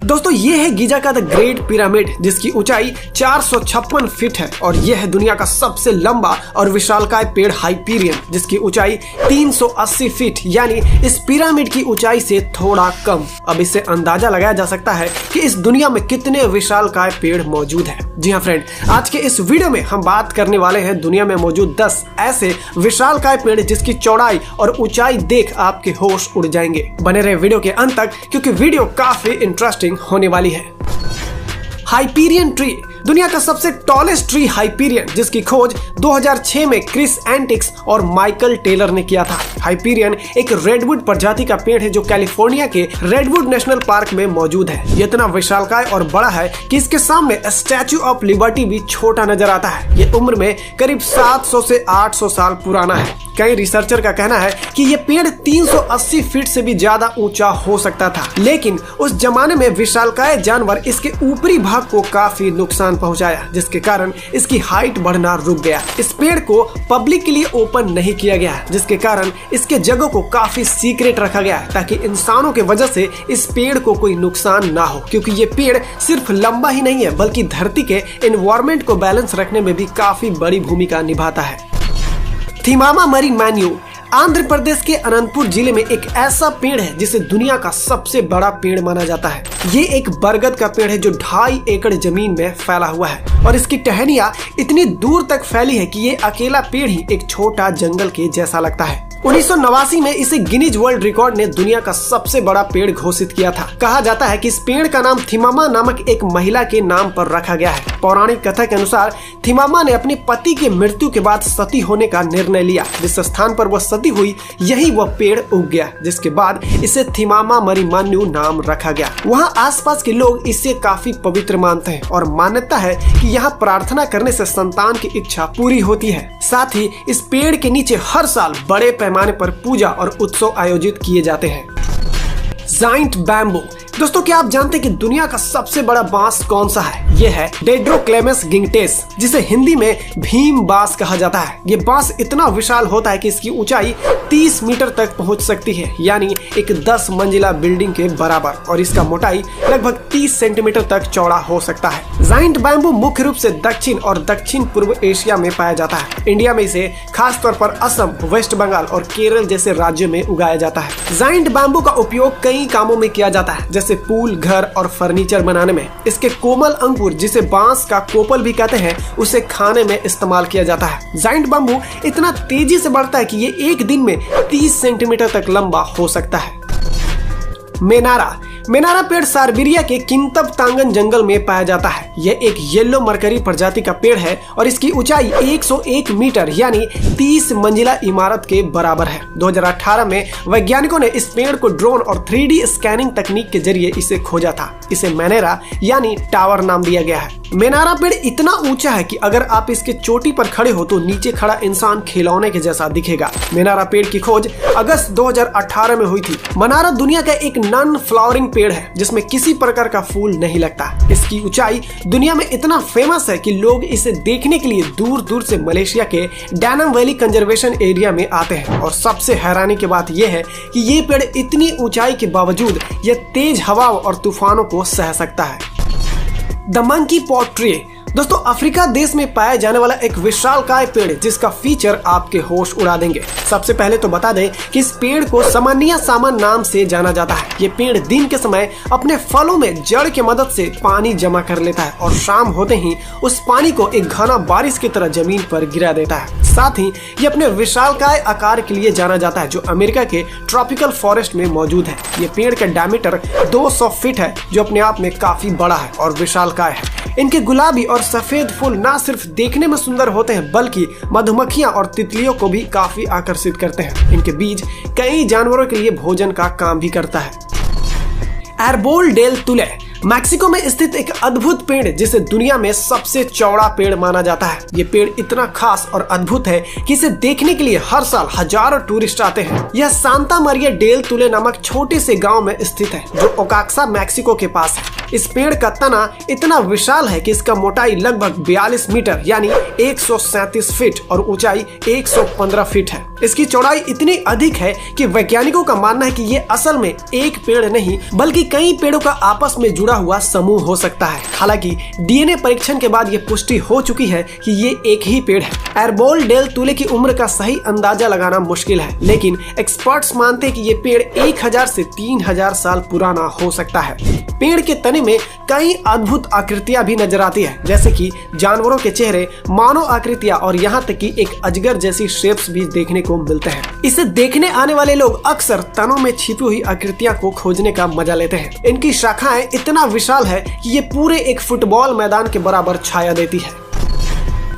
दोस्तों ये है गीजा का द ग्रेट पिरामिड, जिसकी ऊंचाई 456 फीट है और यह है दुनिया का सबसे लंबा और विशालकाय पेड़ हाइपीरियन, जिसकी ऊंचाई 380 फीट, यानी इस पिरामिड की ऊंचाई से थोड़ा कम। अब इससे अंदाजा लगाया जा सकता है कि इस दुनिया में कितने विशालकाय पेड़ मौजूद हैं। जी हाँ फ्रेंड, आज के इस वीडियो में हम बात करने वाले हैं दुनिया में मौजूद 10 ऐसे विशालकाय पेड़ जिसकी चौड़ाई और ऊंचाई देख आपके होश उड़ जाएंगे। बने रहे वीडियो के अंत तक, क्योंकि वीडियो काफी इंटरेस्टिंग होने वाली है। हाइपीरियन ट्री, दुनिया का सबसे टॉलेस्ट ट्री हाइपीरियन, जिसकी खोज 2006 में क्रिस एंटिक्स और माइकल टेलर ने किया था। हाइपीरियन एक रेडवुड प्रजाति का पेड़ है जो कैलिफोर्निया के रेडवुड नेशनल पार्क में मौजूद है। ये इतना विशालकाय और बड़ा है कि इसके सामने स्टैच्यू ऑफ लिबर्टी भी छोटा नजर आता है। ये उम्र में करीब 700 से 800 साल पुराना है। कई रिसर्चर का कहना है कि ये पेड़ 380 फीट से भी ज्यादा ऊंचा हो सकता था, लेकिन उस जमाने में विशालकाय जानवर इसके ऊपरी भाग को काफी नुकसान पहुंचाया, जिसके कारण इसकी हाइट बढ़ना रुक गया। इस पेड़ को पब्लिक के लिए ओपन नहीं किया गया, जिसके कारण इसके जगह को काफी सीक्रेट रखा गया ताकि इंसानों के वजह से इस पेड़ को कोई नुकसान ना हो, क्योंकि ये पेड़ सिर्फ लंबा ही नहीं है बल्कि धरती के एनवायरनमेंट को बैलेंस रखने में भी काफी बड़ी भूमिका निभाता है। थिमामा मरी मैन्यू, आंध्र प्रदेश के अनंतपुर जिले में एक ऐसा पेड़ है जिसे दुनिया का सबसे बड़ा पेड़ माना जाता है। ये एक बरगद का पेड़ है जो 2.5 एकड़ जमीन में फैला हुआ है और इसकी टहनियां इतनी दूर तक फैली है कि ये अकेला पेड़ ही एक छोटा जंगल के जैसा लगता है। 1989 में इसे गिनीज वर्ल्ड रिकॉर्ड ने दुनिया का सबसे बड़ा पेड़ घोषित किया था। कहा जाता है कि इस पेड़ का नाम थिमामा नामक एक महिला के नाम पर रखा गया है। पौराणिक कथा के अनुसार थिमामा ने अपने पति की मृत्यु के बाद सती होने का निर्णय लिया। जिस स्थान पर वह सती हुई यही वह पेड़ उग गया, जिसके बाद इसे थिमामा मरी मैन्यू नाम रखा गया। वहाँ आसपास के लोग इसे काफी पवित्र मानते हैं और मान्यता है कि यहाँ प्रार्थना करने से संतान की इच्छा पूरी होती है। साथ ही इस पेड़ के नीचे हर साल बड़े पैमाने पर पूजा और उत्सव आयोजित किए जाते हैं। जाइंट बैम्बू, दोस्तों क्या आप जानते हैं कि दुनिया का सबसे बड़ा बांस कौन सा है? ये है डेंड्रोक्लेमस गिंगटेस, जिसे हिंदी में भीम बांस कहा जाता है। ये बांस इतना विशाल होता है कि इसकी ऊंचाई 30 मीटर तक पहुंच सकती है, यानी एक 10 मंजिला बिल्डिंग के बराबर, और इसका मोटाई लगभग 30 सेंटीमीटर तक चौड़ा हो सकता है। जाइंट बैम्बू मुख्य रूप से दक्षिण और दक्षिण पूर्व एशिया में पाया जाता है। इंडिया में इसे खास तौर पर असम, वेस्ट बंगाल और केरल जैसे राज्यों में उगाया जाता है। जाइंट बैम्बू का उपयोग कई कामों में किया जाता है, जैसे पुल, घर और फर्नीचर बनाने में। इसके कोमल अंकुर, जिसे बांस का कोपल भी कहते हैं, उसे खाने में इस्तेमाल किया जाता है। जाइंट बैम्बू इतना तेजी से बढ़ता है कि ये एक दिन में 30 सेंटीमीटर तक लंबा हो सकता है। मेनारा पेड़ साइबेरिया के किंतब-तांगन जंगल में पाया जाता है। यह एक येलो मरकरी प्रजाति का पेड़ है और इसकी ऊंचाई 101 मीटर यानी 30 मंजिला इमारत के बराबर है। 2018 में वैज्ञानिकों ने इस पेड़ को ड्रोन और 3D स्कैनिंग तकनीक के जरिए इसे खोजा था। इसे मेनेरा यानी टावर नाम दिया गया है। मेनारा पेड़ इतना ऊंचा है कि अगर आप इसके चोटी पर खड़े हो तो नीचे खड़ा इंसान खिलौने के जैसा दिखेगा। मेनारा पेड़ की खोज अगस्त 2018 में हुई थी। मेनारा दुनिया का एक नॉन फ्लावरिंग पेड़ है जिसमें किसी प्रकार का फूल नहीं लगता। इसकी ऊंचाई दुनिया में इतना फेमस है कि लोग इसे देखने के लिए दूर दूर से मलेशिया के डैनम वैली कंजर्वेशन एरिया में आते हैं। और सबसे हैरानी की बात यह है कि ये पेड़ इतनी ऊंचाई के बावजूद यह तेज हवाओं और तूफानों को सह सकता है। द मंकी पॉट ट्री, दोस्तों अफ्रीका देश में पाया जाने वाला एक विशालकाय पेड़ जिसका फीचर आपके होश उड़ा देंगे। सबसे पहले तो बता दें कि इस पेड़ को समनिया सामन नाम से जाना जाता है। ये पेड़ दिन के समय अपने फलों में जड़ की मदद से पानी जमा कर लेता है और शाम होते ही उस पानी को एक घना बारिश की तरह जमीन पर गिरा देता है। साथ ही ये अपने विशालकाय आकार के लिए जाना जाता है जो अमेरिका के ट्रॉपिकल फॉरेस्ट में मौजूद है। ये पेड़ का डायमीटर 200 फीट है जो अपने आप में काफी बड़ा है और विशालकाय है। इनके गुलाबी और सफेद फूल न सिर्फ देखने में सुंदर होते हैं बल्कि मधुमक्खियां और तितलियों को भी काफी आकर्षित करते हैं। इनके बीज कई जानवरों के लिए भोजन का काम भी करता है। एर्बोल डेल तुले, मैक्सिको में स्थित एक अद्भुत पेड़ जिसे दुनिया में सबसे चौड़ा पेड़ माना जाता है। ये पेड़ इतना खास और अद्भुत है कि इसे देखने के लिए हर साल हजारों टूरिस्ट आते हैं। यह सांता मरिया डेल तुले नामक छोटे से गांव में स्थित है जो ओकाक्सा मैक्सिको के पास है। इस पेड़ का तना इतना विशाल है कि इसका मोटाई लगभग 42 मीटर यानी 137 फीट और ऊंचाई 115 फीट है। इसकी चौड़ाई इतनी अधिक है कि वैज्ञानिकों का मानना है कि ये असल में एक पेड़ नहीं बल्कि कई पेड़ों का आपस में जुड़ा हुआ समूह हो सकता है। हालांकि डीएनए परीक्षण के बाद ये पुष्टि हो चुकी है कि ये एक ही पेड़ है। एर्बोल डेल तुले की उम्र का सही अंदाजा लगाना मुश्किल है, लेकिन एक्सपर्ट्स मानते हैं कि ये पेड़ 1000 से 3000 साल पुराना हो सकता है। पेड़ के तने में कई अद्भुत आकृतियां भी नजर आती है, जैसे कि जानवरों के चेहरे, मानव आकृतियां और यहाँ तक कि एक अजगर जैसी शेप्स भी देखने को मिलते हैं। इसे देखने आने वाले लोग अक्सर तनों में छिपी हुई आकृतियां को खोजने का मजा लेते हैं। इनकी शाखाएं इतना विशाल है कि ये पूरे एक फुटबॉल मैदान के बराबर छाया देती है।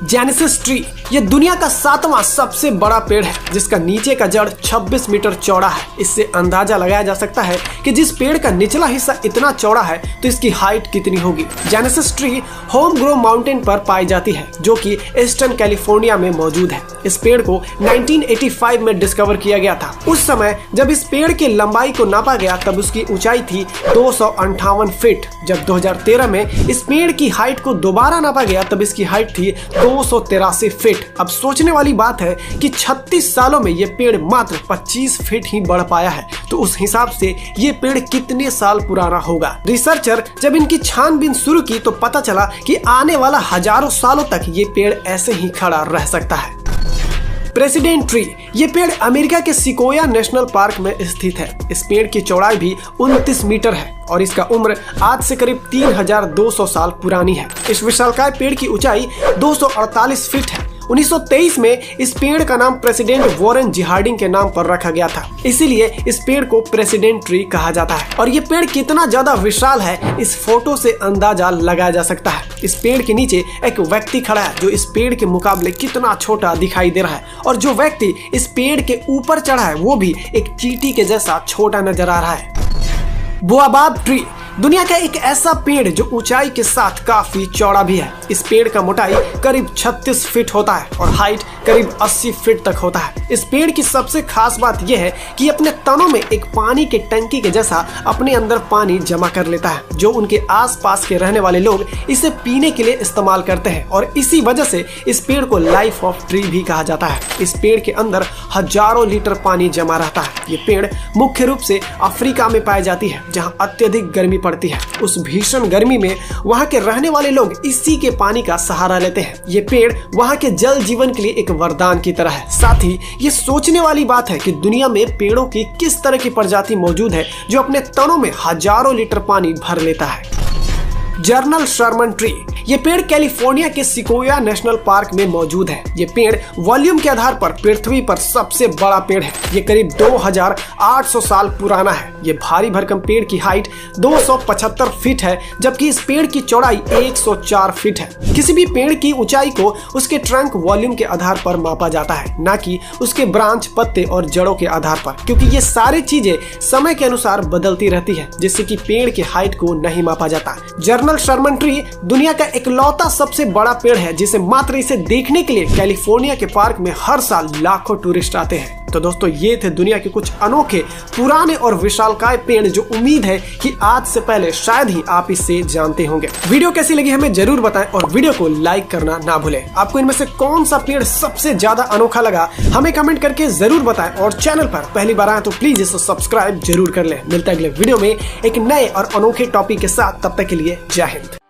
जेनेसिस ट्री ये दुनिया का 7वां सबसे बड़ा पेड़ है, जिसका नीचे का जड़ 26 मीटर चौड़ा है। इससे अंदाजा लगाया जा सकता है कि जिस पेड़ का निचला हिस्सा इतना चौड़ा है तो इसकी हाइट कितनी होगी। Genesis tree home grow mountain पर पाई जाती है, जो कि ईस्टर्न कैलिफोर्निया में मौजूद है। इस पेड़ को 1985 में डिस्कवर किया गया था। उस समय जब इस पेड़ की लंबाई को नापा गया तब उसकी ऊंचाई थी 258 फीट। जब 2013 में इस पेड़ की हाइट को दोबारा नापा गया तब इसकी हाइट थी 283 फीट। अब सोचने वाली बात है कि 36 सालों में ये पेड़ मात्र 25 फीट ही बढ़ पाया है, तो उस हिसाब से ये पेड़ कितने साल पुराना होगा। रिसर्चर जब इनकी छानबीन शुरू की तो पता चला कि आने वाला हजारों सालों तक ये पेड़ ऐसे ही खड़ा रह सकता है। प्रेसिडेंट ट्री ये पेड़ अमेरिका के सिकोया नेशनल पार्क में स्थित है। इस पेड़ की चौड़ाई भी 29 मीटर है और इसका उम्र आज से करीब 3200 साल पुरानी है। इस विशालकाय पेड़ की ऊंचाई 248 फीट है। 1923 में इस पेड़ का नाम प्रेसिडेंट वॉरेन जी हार्डिंग के नाम पर रखा गया था, इसीलिए इस पेड़ को प्रेसिडेंट ट्री कहा जाता है। और ये पेड़ कितना ज्यादा विशाल है इस फोटो से अंदाजा लगाया जा सकता है। इस पेड़ के नीचे एक व्यक्ति खड़ा है जो इस पेड़ के मुकाबले कितना छोटा दिखाई दे रहा है, और जो व्यक्ति इस पेड़ के ऊपर चढ़ा है वो भी एक चींटी के जैसा छोटा नजर आ रहा है। बोआबाब ट्री दुनिया का एक ऐसा पेड़ जो ऊंचाई के साथ काफी चौड़ा भी है। इस पेड़ का मोटाई करीब 36 फीट होता है और हाइट करीब 80 फीट तक होता है। इस पेड़ की सबसे खास बात यह है कि अपने तनों में एक पानी के टंकी के जैसा अपने अंदर पानी जमा कर लेता है, जो उनके आसपास के रहने वाले लोग इसे पीने के लिए इस्तेमाल करते हैं, और इसी वजह से इस पेड़ को लाइफ ऑफ ट्री भी कहा जाता है। इस पेड़ के अंदर हजारों लीटर पानी जमा रहता है। ये पेड़ मुख्य रूप से अफ्रीका में पाई जाती है, जहाँ अत्यधिक गर्मी पड़ती है। उस भीषण गर्मी में वहां के रहने वाले लोग इसी के पानी का सहारा लेते हैं। ये पेड़ वहां के जल जीवन के लिए एक वरदान की तरह है। साथ ही ये सोचने वाली बात है कि दुनिया में पेड़ों की किस तरह की प्रजाति मौजूद है जो अपने तनों में हजारों लीटर पानी भर लेता है। जर्नल शर्मन ट्री ये पेड़ कैलिफोर्निया के सिकोया नेशनल पार्क में मौजूद है। ये पेड़ वॉल्यूम के आधार पर पृथ्वी पर सबसे बड़ा पेड़ है। ये करीब 2800 साल पुराना है। ये भारी भरकम पेड़ की हाइट 275 फीट है, जबकि इस पेड़ की चौड़ाई 104 फीट है। किसी भी पेड़ की ऊंचाई को उसके ट्रंक वॉल्यूम के आधार पर मापा जाता है, न कि उसके ब्रांच, पत्ते और जड़ों के आधार पर, क्योंकि ये सारी चीजें समय के अनुसार बदलती रहती है, जिससे कि पेड़ के हाइट को नहीं मापा जाता। जर्नल शर्मन ट्री दुनिया का इकलौता सबसे बड़ा पेड़ है, जिसे मात्र इसे देखने के लिए कैलिफोर्निया के पार्क में हर साल लाखों टूरिस्ट आते हैं। तो दोस्तों, ये थे दुनिया के कुछ अनोखे, पुराने और विशालकाय पेड़ जो उम्मीद है कि आज से पहले शायद ही आप इससे जानते होंगे। वीडियो कैसी लगी हमें जरूर बताएं और वीडियो को लाइक करना ना भूलें। आपको इनमें से कौन सा पेड़ सबसे ज्यादा अनोखा लगा हमें कमेंट करके जरूर बताएं, और चैनल पर पहली बार आए तो प्लीज इसे सब्सक्राइब जरूर कर लें। मिलता है अगले वीडियो में एक नए और अनोखे टॉपिक के साथ, तब तक के लिए जय हिंद।